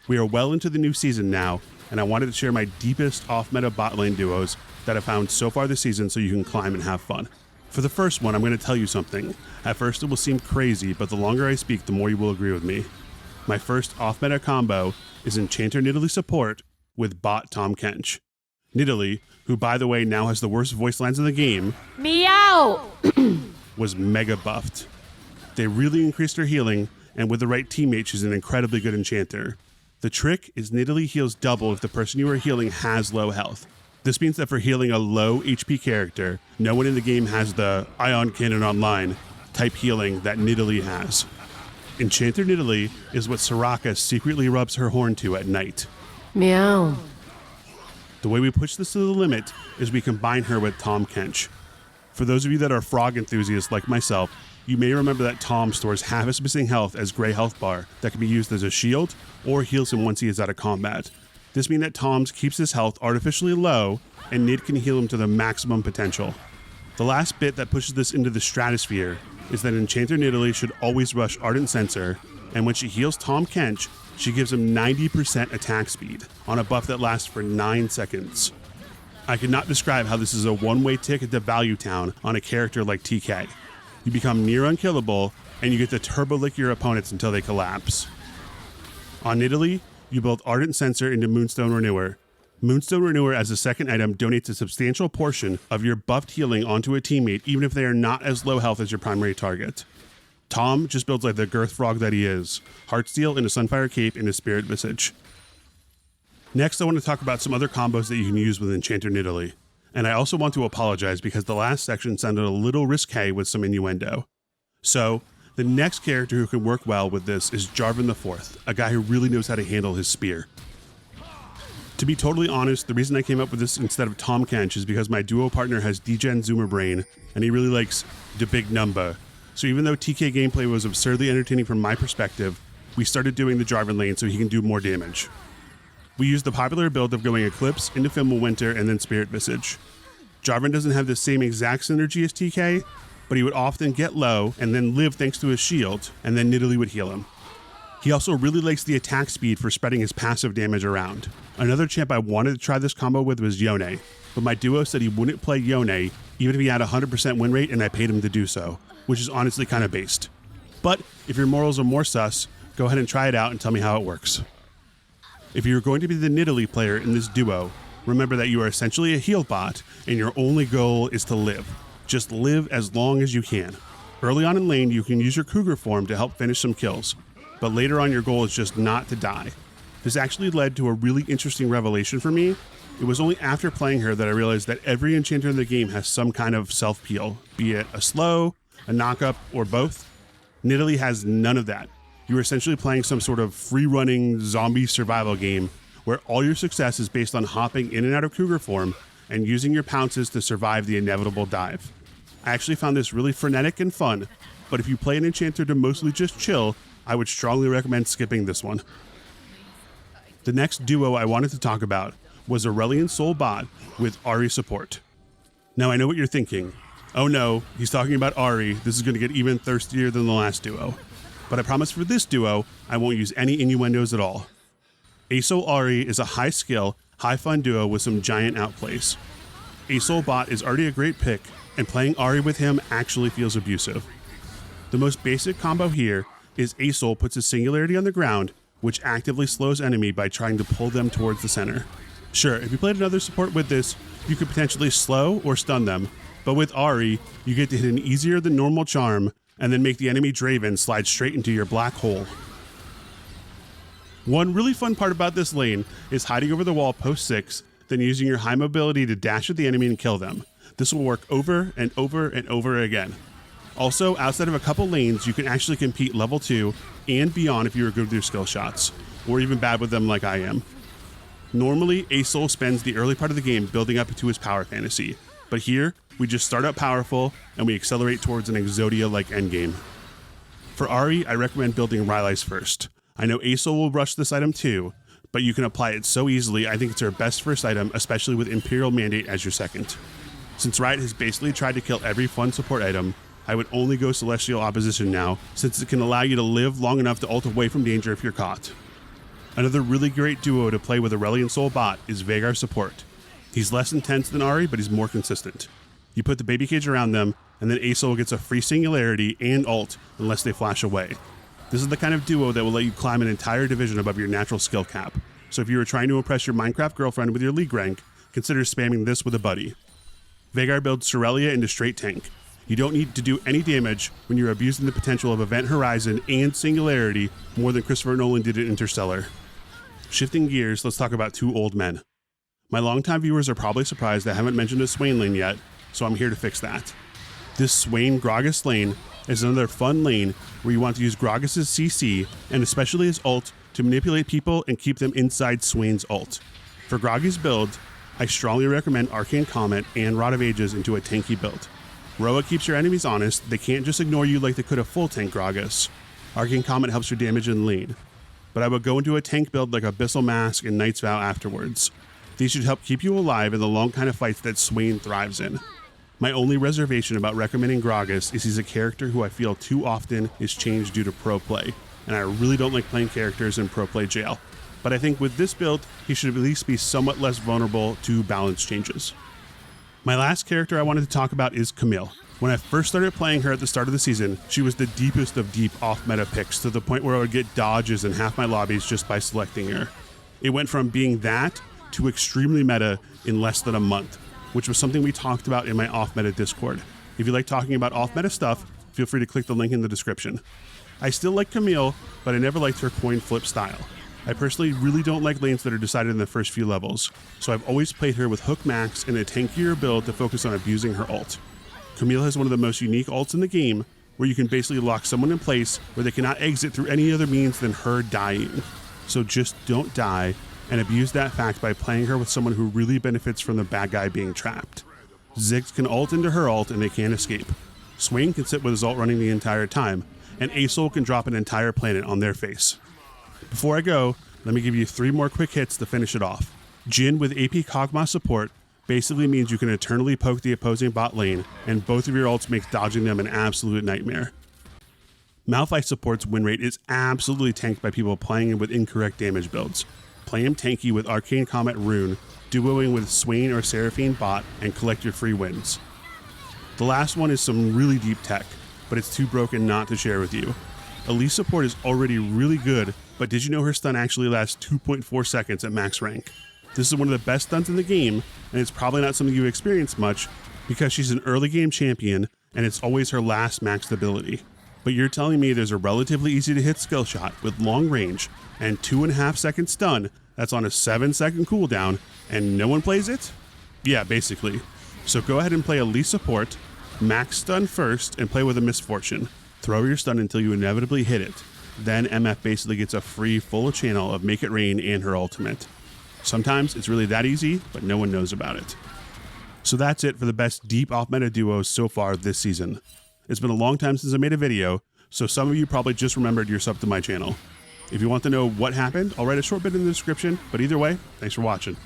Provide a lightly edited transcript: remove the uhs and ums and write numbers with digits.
We are well into the new season now, and I wanted to share my deepest off-meta bot lane duos that I've found so far this season so you can climb and have fun. For the first one, I'm going to tell you something. At first it will seem crazy, but the longer I speak, the more you will agree with me. My first off-meta combo is Enchanter Nidalee support with bot Tahm Kench. Nidalee, who by the way now has the worst voice lines in the game, Meow! was mega buffed. They really increased her healing, and with the right teammate, she's an incredibly good enchanter. The trick is Nidalee heals double if the person you are healing has low health. This means that for healing a low HP character, no one in the game has the Ion Cannon Online type healing that Nidalee has. Enchanter Nidalee is what Soraka secretly rubs her horn to at night. Meow. The way we push this to the limit is we combine her with Tahm Kench. For those of you that are frog enthusiasts like myself, you may remember that Tahm stores half his missing health as gray health bar that can be used as a shield or heals him once he is out of combat. This means that Tahm keeps his health artificially low and Nid can heal him to the maximum potential. The last bit that pushes this into the stratosphere is that Enchanter Nidalee should always rush Ardent Censer, and when she heals Tahm Kench, she gives him 90% attack speed on a buff that lasts for 9 seconds. I cannot describe how this is a one-way ticket to Value Town on a character like TK. You become near unkillable, and you get to turbo lick your opponents until they collapse. On Nidalee, you build Ardent Censer into Moonstone Renewer. Moonstone Renewer as a second item donates a substantial portion of your buffed healing onto a teammate even if they are not as low health as your primary target. Tahm just builds like the girth frog that he is, Heartsteel in a Sunfire Cape and a Spirit Visage. Next, I want to talk about some other combos that you can use with Enchanter Nidalee. And I also want to apologize because the last section sounded a little risque with some innuendo. So, the next character who can work well with this is Jarvan IV, a guy who really knows how to handle his spear. To be totally honest, the reason I came up with this instead of Tahm Kench is because my duo partner has degen Zoomer Brain, and he really likes the big number. So even though TK gameplay was absurdly entertaining from my perspective, we started doing the Jarvan lane so he can do more damage. We used the popular build of going Eclipse into Fimbulwinter and then Spirit Visage. Jarvan doesn't have the same exact synergy as TK, but he would often get low and then live thanks to his shield, and then Nidalee would heal him. He also really likes the attack speed for spreading his passive damage around. Another champ I wanted to try this combo with was Yone, but my duo said he wouldn't play Yone even if he had a 100% win rate and I paid him to do so, which is honestly kind of based. But if your morals are more sus, go ahead and try it out and tell me how it works. If you're going to be the Nidalee player in this duo, remember that you are essentially a heal bot and your only goal is to live. Just live as long as you can. Early on in lane, you can use your Cougar form to help finish some kills, but later on your goal is just not to die. This actually led to a really interesting revelation for me. It was only after playing her that I realized that every enchanter in the game has some kind of self-peel, be it a slow, a knock-up, or both. Nidalee has none of that. You're essentially playing some sort of free-running zombie survival game where all your success is based on hopping in and out of Cougar form and using your pounces to survive the inevitable dive. I actually found this really frenetic and fun, but if you play an enchanter to mostly just chill, I would strongly recommend skipping this one. The next duo I wanted to talk about was Aurelion Sol bot with Ahri support. Now I know what you're thinking. Oh no, he's talking about Ahri, this is going to get even thirstier than the last duo. But I promise for this duo, I won't use any innuendos at all. Asol Ahri is a high skill, high fun duo with some giant outplays. Asol bot is already a great pick, and playing Ahri with him actually feels abusive. The most basic combo here is Asol puts a singularity on the ground, which actively slows enemy by trying to pull them towards the center. Sure, if you played another support with this, you could potentially slow or stun them, but with Ahri, you get to hit an easier than normal charm, and then make the enemy Draven slide straight into your black hole. One really fun part about this lane is hiding over the wall post 6, then using your high mobility to dash at the enemy and kill them. This will work over and over and over again. Also, outside of a couple lanes, you can actually compete level 2 and beyond if you are good with your skill shots, or even bad with them like I am. Normally, Asol spends the early part of the game building up to his power fantasy, but here, we just start out powerful and we accelerate towards an Exodia-like endgame. For Ahri, I recommend building Rylai's first. I know Asol will rush this item too, but you can apply it so easily. I think it's her best first item, especially with Imperial Mandate as your second. Since Riot has basically tried to kill every fun support item, I would only go Celestial Opposition now, since it can allow you to live long enough to ult away from danger if you're caught. Another really great duo to play with Aurelion Soul bot is Veigar support. He's less intense than Ahri, but he's more consistent. You put the baby cage around them, and then Asoul gets a free singularity and ult unless they flash away. This is the kind of duo that will let you climb an entire division above your natural skill cap. So if you were trying to impress your Minecraft girlfriend with your league rank, consider spamming this with a buddy. Veigar builds Sorelia into straight tank. You don't need to do any damage when you're abusing the potential of Event Horizon and Singularity more than Christopher Nolan did in Interstellar. Shifting gears, let's talk about two old men. My longtime viewers are probably surprised I haven't mentioned a Swain lane yet, so I'm here to fix that. This Swain Gragas lane is another fun lane where you want to use Gragas' CC and especially his ult to manipulate people and keep them inside Swain's ult. For Gragas' build, I strongly recommend Arcane Comet and Rod of Ages into a tanky build. Roa keeps your enemies honest, they can't just ignore you like they could have full tank Gragas. Arcane Comet helps your damage in lane. But I would go into a tank build like Abyssal Mask and Knight's Vow afterwards. These should help keep you alive in the long kind of fights that Swain thrives in. My only reservation about recommending Gragas is he's a character who I feel too often is changed due to pro play, and I really don't like playing characters in pro play jail. But I think with this build, he should at least be somewhat less vulnerable to balance changes. My last character I wanted to talk about is Camille. When I first started playing her at the start of the season, she was the deepest of deep off-meta picks to the point where I would get dodges in half my lobbies just by selecting her. It went from being that to extremely meta in less than a month, which was something we talked about in my off-meta Discord. If you like talking about off-meta stuff, feel free to click the link in the description. I still like Camille, but I never liked her coin flip style. I personally really don't like lanes that are decided in the first few levels, so I've always played her with Hook Max and a tankier build to focus on abusing her ult. Camille has one of the most unique ults in the game, where you can basically lock someone in place where they cannot exit through any other means than her dying. So just don't die, and abuse that fact by playing her with someone who really benefits from the bad guy being trapped. Ziggs can ult into her ult and they can't escape. Swain can sit with his ult running the entire time, and Asoul can drop an entire planet on their face. Before I go, let me give you 3 more quick hits to finish it off. Jhin with AP Kog'Maw support basically means you can eternally poke the opposing bot lane, and both of your ults make dodging them an absolute nightmare. Malphite support's win rate is absolutely tanked by people playing him with incorrect damage builds. Play him tanky with Arcane Comet Rune, duoing with Swain or Seraphine bot, and collect your free wins. The last one is some really deep tech, but it's too broken not to share with you. Elise support is already really good, but did you know her stun actually lasts 2.4 seconds at max rank? This is one of the best stuns in the game, and it's probably not something you experience much because she's an early game champion and it's always her last maxed ability. But you're telling me there's a relatively easy to hit skill shot with long range and 2.5 second stun that's on a 7-second cooldown and no one plays it? Yeah, basically. So go ahead and play Elise support, max stun first, and play with a misfortune. Throw your stun until you inevitably hit it. Then MF basically gets a free full channel of Make It Rain and her ultimate. Sometimes it's really that easy, but no one knows about it. So that's it for the best deep off-meta duos so far this season. It's been a long time since I made a video, so some of you probably just remembered you're subbed to my channel. If you want to know what happened, I'll write a short bit in the description, but either way, thanks for watching.